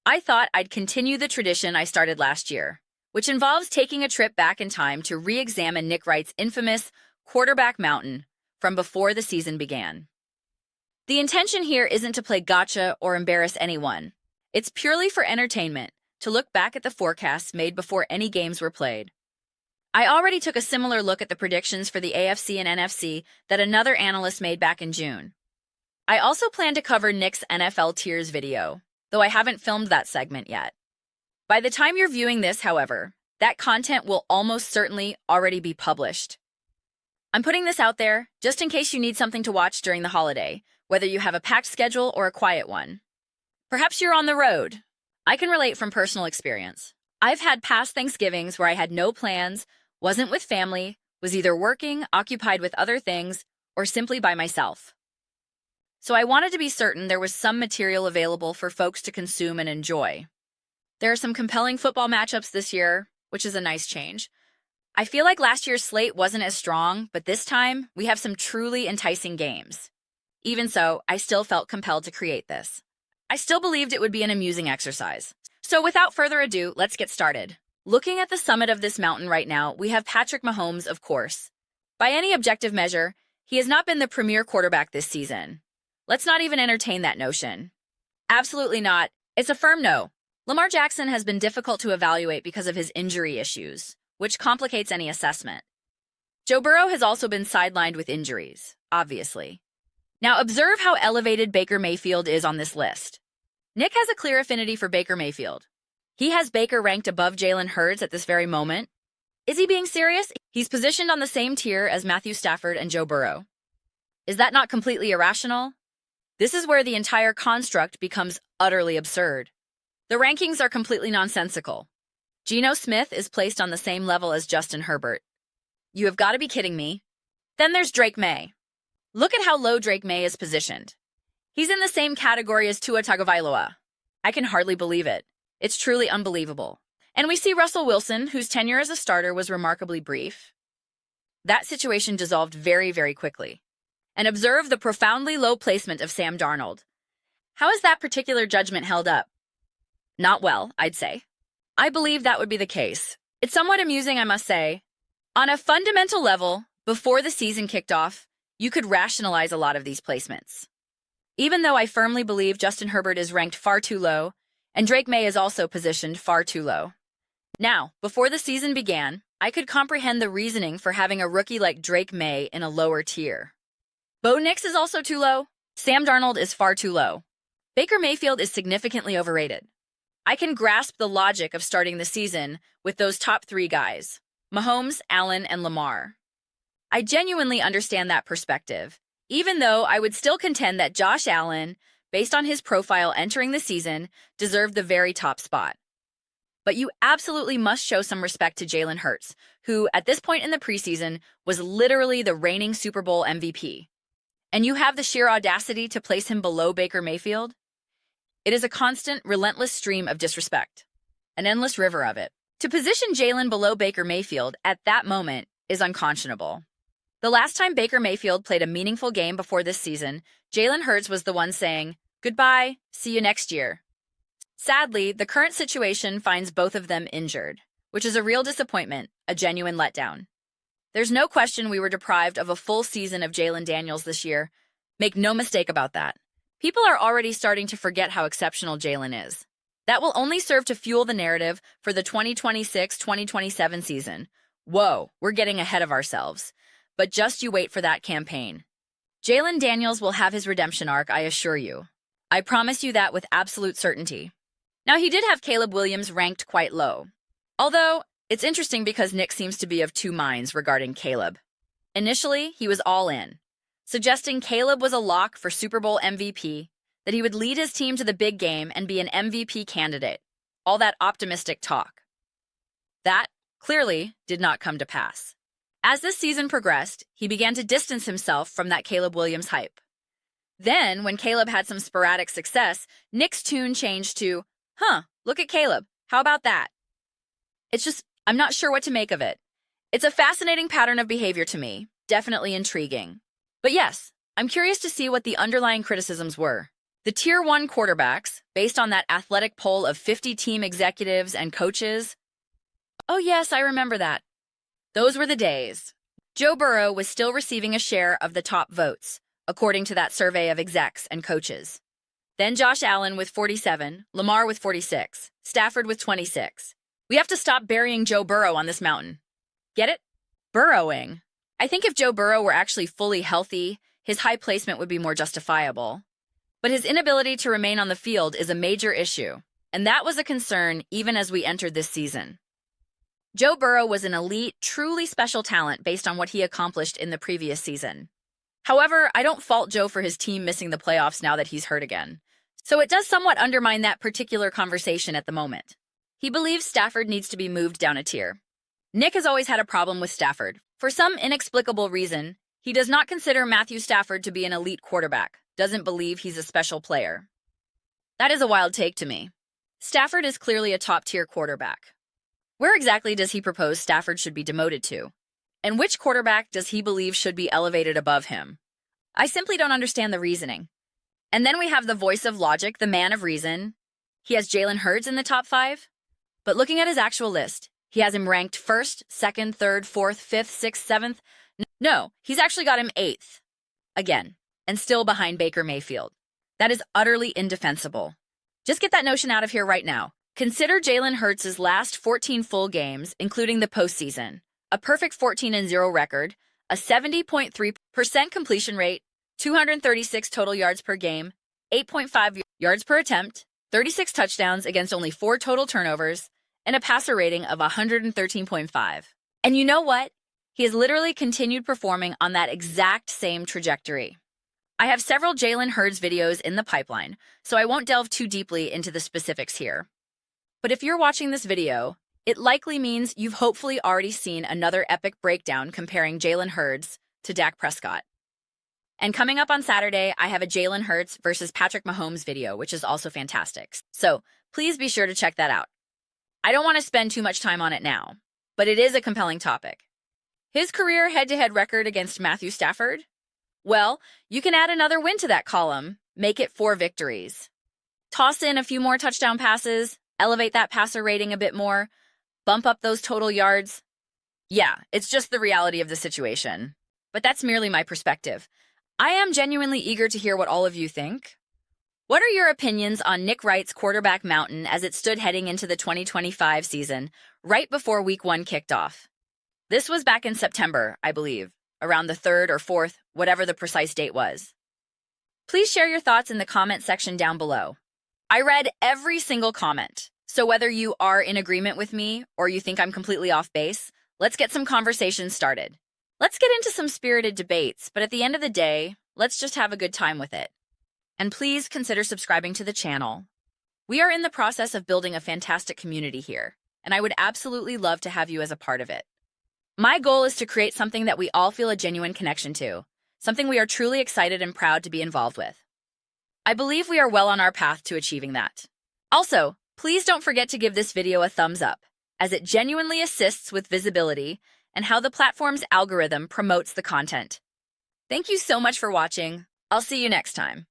I thought I'd continue the tradition I started last year, which involves taking a trip back in time to re-examine Nick Wright's infamous quarterback mountain from before the season began. The intention here isn't to play gotcha or embarrass anyone. It's purely for entertainment, to look back at the forecasts made before any games were played. I already took a similar look at the predictions for the AFC and NFC that another analyst made back in June. I also plan to cover Nick's NFL tiers video, though I haven't filmed that segment yet. By the time you're viewing this, however, that content will almost certainly already be published. I'm putting this out there just in case you need something to watch during the holiday, whether you have a packed schedule or a quiet one. Perhaps you're on the road. I can relate from personal experience. I've had past Thanksgivings where I had no plans, wasn't with family, was either working, occupied with other things, or simply by myself. So I wanted to be certain there was some material available for folks to consume and enjoy. There are some compelling football matchups this year, which is a nice change. I feel like last year's slate wasn't as strong, but this time we have some truly enticing games. Even so, I still felt compelled to create this. I still believed it would be an amusing exercise. So without further ado, let's get started. Looking at the summit of this mountain right now, we have Patrick Mahomes, of course. By any objective measure, he has not been the premier quarterback this season. Let's not even entertain that notion. Absolutely not. It's a firm no. Lamar Jackson has been difficult to evaluate because of his injury issues, which complicates any assessment. Joe Burrow has also been sidelined with injuries, obviously. Now observe how elevated Baker Mayfield is on this list. Nick has a clear affinity for Baker Mayfield. He has Baker ranked above Jalen Hurts at this very moment. Is he being serious? He's positioned on the same tier as Matthew Stafford and Joe Burrow. Is that not completely irrational? This is where the entire construct becomes utterly absurd. The rankings are completely nonsensical. Geno Smith is placed on the same level as Justin Herbert. You have got to be kidding me. Then there's Drake May. Look at how low Drake May is positioned. He's in the same category as Tua Tagovailoa. I can hardly believe it. It's truly unbelievable. And we see Russell Wilson, whose tenure as a starter was remarkably brief. That situation dissolved very, very quickly. And observe the profoundly low placement of Sam Darnold. How is that particular judgment held up? Not well, I'd say. I believe that would be the case. It's somewhat amusing, I must say. On a fundamental level, before the season kicked off, you could rationalize a lot of these placements. Even though I firmly believe Justin Herbert is ranked far too low, and Drake May is also positioned far too low. Now, before the season began, I could comprehend the reasoning for having a rookie like Drake May in a lower tier. Bo Nix is also too low. Sam Darnold is far too low. Baker Mayfield is significantly overrated. I can grasp the logic of starting the season with those top three guys, Mahomes, Allen, and Lamar. I genuinely understand that perspective, even though I would still contend that Josh Allen, based on his profile entering the season, deserved the very top spot. But you absolutely must show some respect to Jalen Hurts, who, at this point in the preseason, was literally the reigning Super Bowl MVP. And you have the sheer audacity to place him below Baker Mayfield? It is a constant, relentless stream of disrespect, an endless river of it. To position Jalen below Baker Mayfield at that moment is unconscionable. The last time Baker Mayfield played a meaningful game before this season, Jalen Hurts was the one saying, "Goodbye, see you next year." Sadly, the current situation finds both of them injured, which is a real disappointment, a genuine letdown. There's no question we were deprived of a full season of Jalen Daniels this year. Make no mistake about that. People are already starting to forget how exceptional Jalen is. That will only serve to fuel the narrative for the 2026-2027 season. Whoa, we're getting ahead of ourselves. But just you wait for that campaign. Jalen Daniels will have his redemption arc, I assure you. I promise you that with absolute certainty. Now, he did have Caleb Williams ranked quite low. Although, it's interesting because Nick seems to be of two minds regarding Caleb. Initially, he was all in, suggesting Caleb was a lock for Super Bowl MVP, that he would lead his team to the big game and be an MVP candidate. All that optimistic talk. That, clearly, did not come to pass. As this season progressed, he began to distance himself from that Caleb Williams hype. Then, when Caleb had some sporadic success, Nick's tune changed to, look at Caleb, how about that? It's just, I'm not sure what to make of it. It's a fascinating pattern of behavior to me, definitely intriguing. But yes, I'm curious to see what the underlying criticisms were. The Tier 1 quarterbacks, based on that athletic poll of 50 team executives and coaches. Oh yes, I remember that. Those were the days. Joe Burrow was still receiving a share of the top votes, according to that survey of execs and coaches. Then Josh Allen with 47, Lamar with 46, Stafford with 26. We have to stop burying Joe Burrow on this mountain. Get it? Burrowing. I think if Joe Burrow were actually fully healthy, his high placement would be more justifiable. But his inability to remain on the field is a major issue, and that was a concern even as we entered this season. Joe Burrow was an elite, truly special talent based on what he accomplished in the previous season. However, I don't fault Joe for his team missing the playoffs now that he's hurt again. So it does somewhat undermine that particular conversation at the moment. He believes Stafford needs to be moved down a tier. Nick has always had a problem with Stafford. For some inexplicable reason, he does not consider Matthew Stafford to be an elite quarterback, doesn't believe he's a special player. That is a wild take to me. Stafford is clearly a top-tier quarterback. Where exactly does he propose Stafford should be demoted to? And which quarterback does he believe should be elevated above him? I simply don't understand the reasoning. And then we have the voice of logic, the man of reason. He has Jalen Hurts in the top 5. But looking at his actual list, he has him ranked 1st, 2nd, 3rd, 4th, 5th, 6th, 7th. No, he's actually got him 8th. Again, and still behind Baker Mayfield. That is utterly indefensible. Just get that notion out of here right now. Consider Jalen Hurts' last 14 full games, including the postseason. A perfect 14-0 record, a 70.3% completion rate, 236 total yards per game, 8.5 yards per attempt, 36 touchdowns against only 4 total turnovers, and a passer rating of 113.5. And you know what? He has literally continued performing on that exact same trajectory. I have several Jalen Hurts videos in the pipeline, so I won't delve too deeply into the specifics here. But if you're watching this video, it likely means you've hopefully already seen another epic breakdown comparing Jalen Hurts to Dak Prescott. And coming up on Saturday, I have a Jalen Hurts versus Patrick Mahomes video, which is also fantastic. So please be sure to check that out. I don't want to spend too much time on it now, but it is a compelling topic. His career head-to-head record against Matthew Stafford? Well, you can add another win to that column, make it 4 victories. Toss in a few more touchdown passes, elevate that passer rating a bit more, bump up those total yards. Yeah, it's just the reality of the situation. But that's merely my perspective. I am genuinely eager to hear what all of you think. What are your opinions on Nick Wright's quarterback mountain as it stood heading into the 2025 season, right before Week 1 kicked off? This was back in September, I believe, around the 3rd or 4th, whatever the precise date was. Please share your thoughts in the comment section down below. I read every single comment, so whether you are in agreement with me or you think I'm completely off base, let's get some conversations started. Let's get into some spirited debates, but at the end of the day, let's just have a good time with it. And please consider subscribing to the channel. We are in the process of building a fantastic community here, and I would absolutely love to have you as a part of it. My goal is to create something that we all feel a genuine connection to, something we are truly excited and proud to be involved with. I believe we are well on our path to achieving that. Also, please don't forget to give this video a thumbs up, as it genuinely assists with visibility and how the platform's algorithm promotes the content. Thank you so much for watching. I'll see you next time.